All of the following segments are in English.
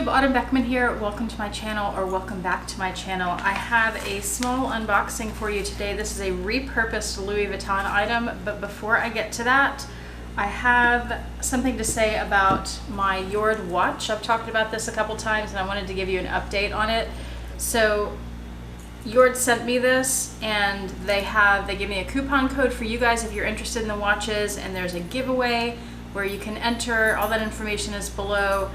YouTube, Autumn Beckman here. Welcome to my channel, or welcome back to my channel. I have a small unboxing for you today. This is a repurposed Louis Vuitton item, but before I get to that, I have something to say about my Jord watch. I've talked about this a couple times and I wanted to give you an update on it. So Jord sent me this, and they give me a coupon code for you guys if you're interested in the watches, and there's a giveaway where you can enter. All that information is below.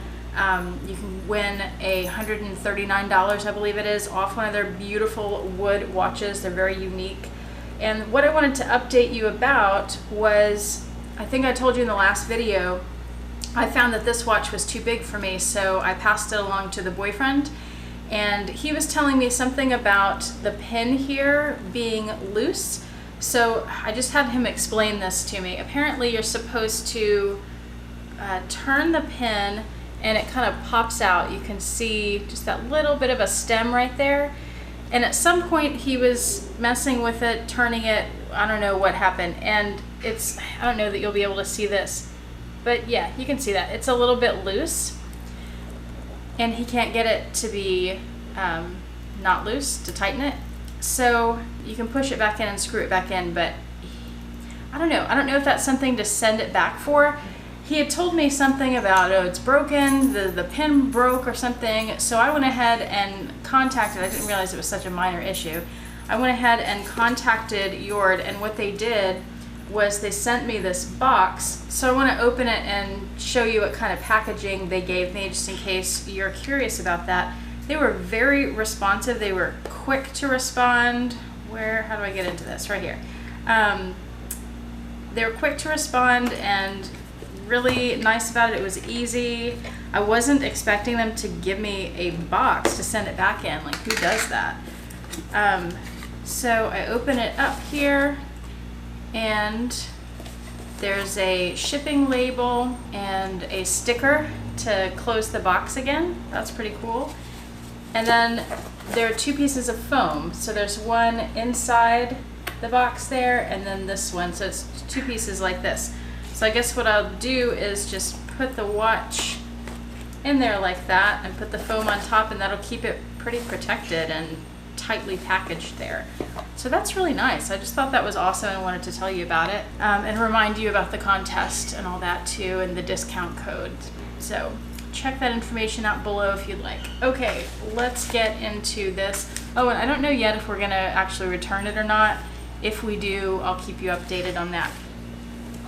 You can win $139, I believe it is, off one of their beautiful wood watches. They're very unique. And what I wanted to update you about was, I think I told you in the last video, I found that this watch was too big for me, so I passed it along to the boyfriend, and he was telling me something about the pin here being loose. So I just had him explain this to me. Apparently you're supposed to turn the pin and it kind of pops out. You can see just that little bit of a stem right there. And at some point he was messing with it, turning it, I don't know what happened. And I don't know that you'll be able to see this, but yeah, you can see that. It's a little bit loose, and he can't get it to be not loose, to tighten it. So you can push it back in and screw it back in, but I don't know. I don't know if that's something to send it back for. He had told me something about, oh, it's broken, the pin broke or something. So I went ahead and contacted, I didn't realize it was such a minor issue. I went ahead and contacted Jord, and what they did was they sent me this box. So I want to open it and show you what kind of packaging they gave me, just in case you're curious about that. They were very responsive. They were quick to respond. How do I get into this? Right here. They were quick to respond and really nice about it. It was easy. I wasn't expecting them to give me a box to send it back in. Like, who does that? So I open it up here, and there's a shipping label and a sticker to close the box again. That's pretty cool. And then there are two pieces of foam. So there's one inside the box there, and then this one. So it's two pieces like this. So I guess what I'll do is just put the watch in there like that and put the foam on top, and that'll keep it pretty protected and tightly packaged there. So that's really nice. I just thought that was awesome and wanted to tell you about it, and remind you about the contest and all that too, and the discount code. So check that information out below if you'd like. Okay, let's get into this. Oh, and I don't know yet if we're gonna actually return it or not. If we do, I'll keep you updated on that.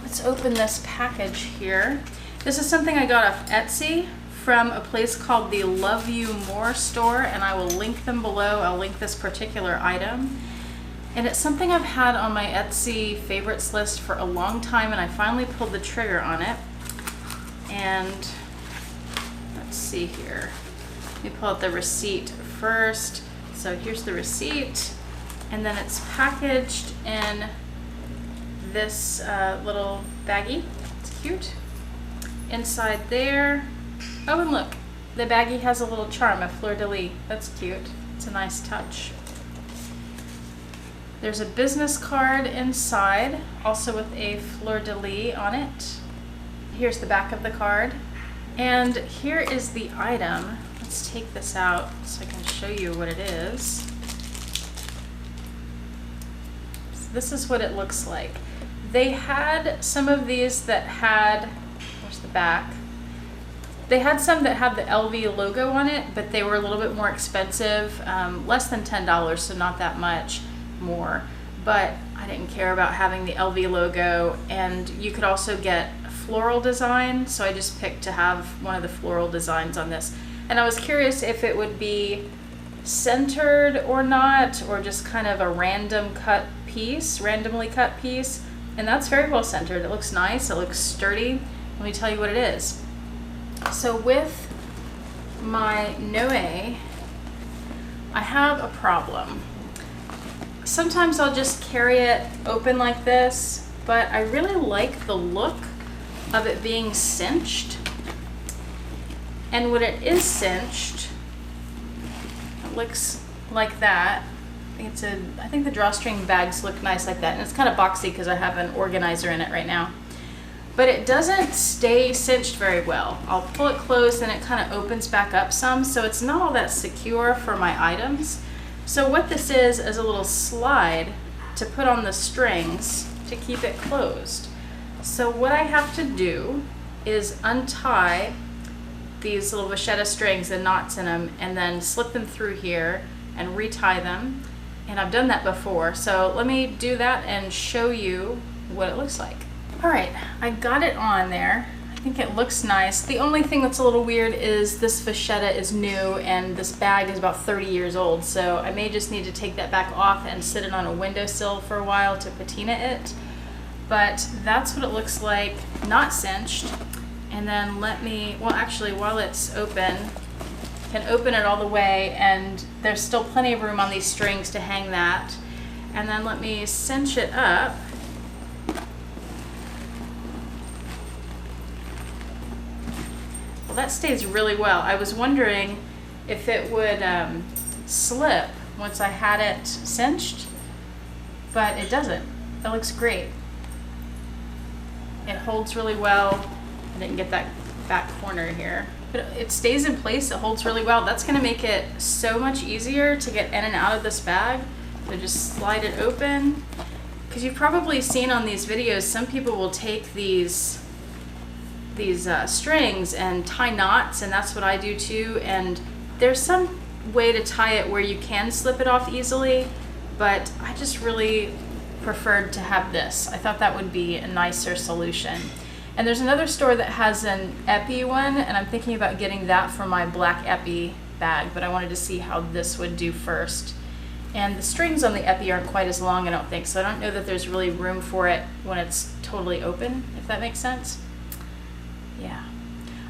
Let's open this package here. This is something I got off Etsy from a place called the Love You More store, and I will link them below. I'll link this particular item. And it's something I've had on my Etsy favorites list for a long time, and I finally pulled the trigger on it. And let's see here. Let me pull out the receipt first. So here's the receipt, and then it's packaged in this little baggie. It's cute. Inside there, oh, and look, the baggie has a little charm, a fleur-de-lis. That's cute. It's a nice touch. There's a business card inside, also with a fleur-de-lis on it. Here's the back of the card. And here is the item. Let's take this out so I can show you what it is. So this is what it looks like. They had some of these that had, where's the back? They had some that had the LV logo on it, but they were a little bit more expensive, less than $10, so not that much more. But I didn't care about having the LV logo, and you could also get floral design, so I just picked to have one of the floral designs on this. And I was curious if it would be centered or not, or just kind of a randomly cut piece, and that's very well centered. It looks nice, it looks sturdy. Let me tell you what it is. So with my Noe, I have a problem. Sometimes I'll just carry it open like this, but I really like the look of it being cinched. And when it is cinched, it looks like that. I think the drawstring bags look nice like that, and it's kind of boxy because I have an organizer in it right now. but it doesn't stay cinched very well. I'll pull it closed and it kind of opens back up some, so it's not all that secure for my items. So what this is a little slide to put on the strings to keep it closed. So what I have to do is untie these little vachetta strings and knots in them, and then slip them through here and retie them. And I've done that before, so let me do that and show you what it looks like. All right, I got it on there. I think it looks nice. The only thing that's a little weird is this vachetta is new and this bag is about 30 years old, so I may just need to take that back off and sit it on a windowsill for a while to patina it. But that's what it looks like, not cinched. And then let me, well actually while it's open, can open it all the way, and there's still plenty of room on these strings to hang that. And then let me cinch it up. Well, that stays really well. I was wondering if it would slip once I had it cinched, but it doesn't. It looks great. It holds really well. I didn't get that back corner here, but it stays in place. It holds really well. That's going to make it so much easier to get in and out of this bag. So just slide it open, because you've probably seen on these videos, some people will take these strings and tie knots, and that's what I do too. And there's some way to tie it where you can slip it off easily, but I just really preferred to have this. I thought that would be a nicer solution. And there's another store that has an epi one, and I'm thinking about getting that for my black epi bag, but I wanted to see how this would do first. And the strings on the epi aren't quite as long, I don't think, so I don't know that there's really room for it when it's totally open, if that makes sense. Yeah.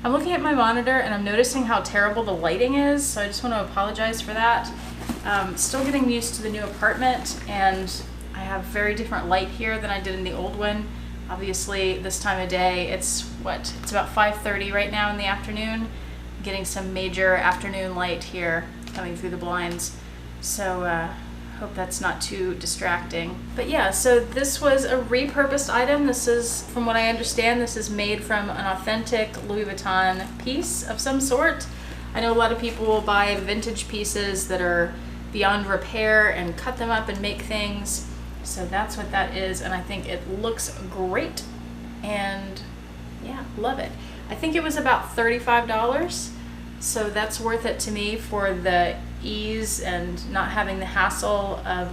I'm looking at my monitor and I'm noticing how terrible the lighting is, so I just want to apologize for that. Still getting used to the new apartment, and I have very different light here than I did in the old one. Obviously, this time of day, it's about 5:30 right now in the afternoon. Getting some major afternoon light here coming through the blinds. So hope that's not too distracting. But yeah, so this was a repurposed item. This is, from what I understand, this is made from an authentic Louis Vuitton piece of some sort. I know a lot of people will buy vintage pieces that are beyond repair and cut them up and make things. So that's what that is, and I think it looks great, and yeah, love it. I think it was about $35, so that's worth it to me for the ease and not having the hassle of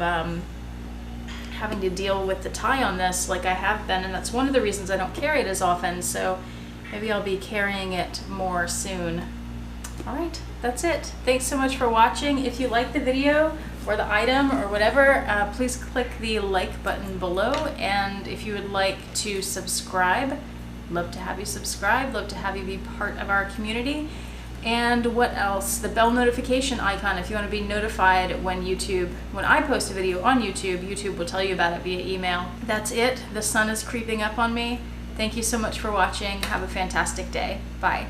having to deal with the tie on this like I have been, and that's one of the reasons I don't carry it as often, so maybe I'll be carrying it more soon. Alright, that's it. Thanks so much for watching. If you liked the video or the item or whatever, please click the like button below, and if you would like to subscribe, love to have you subscribe, love to have you be part of our community. And what else? The bell notification icon, if you want to be notified when I post a video on YouTube, YouTube will tell you about it via email. That's it. The sun is creeping up on me. Thank you so much for watching. Have a fantastic day. Bye.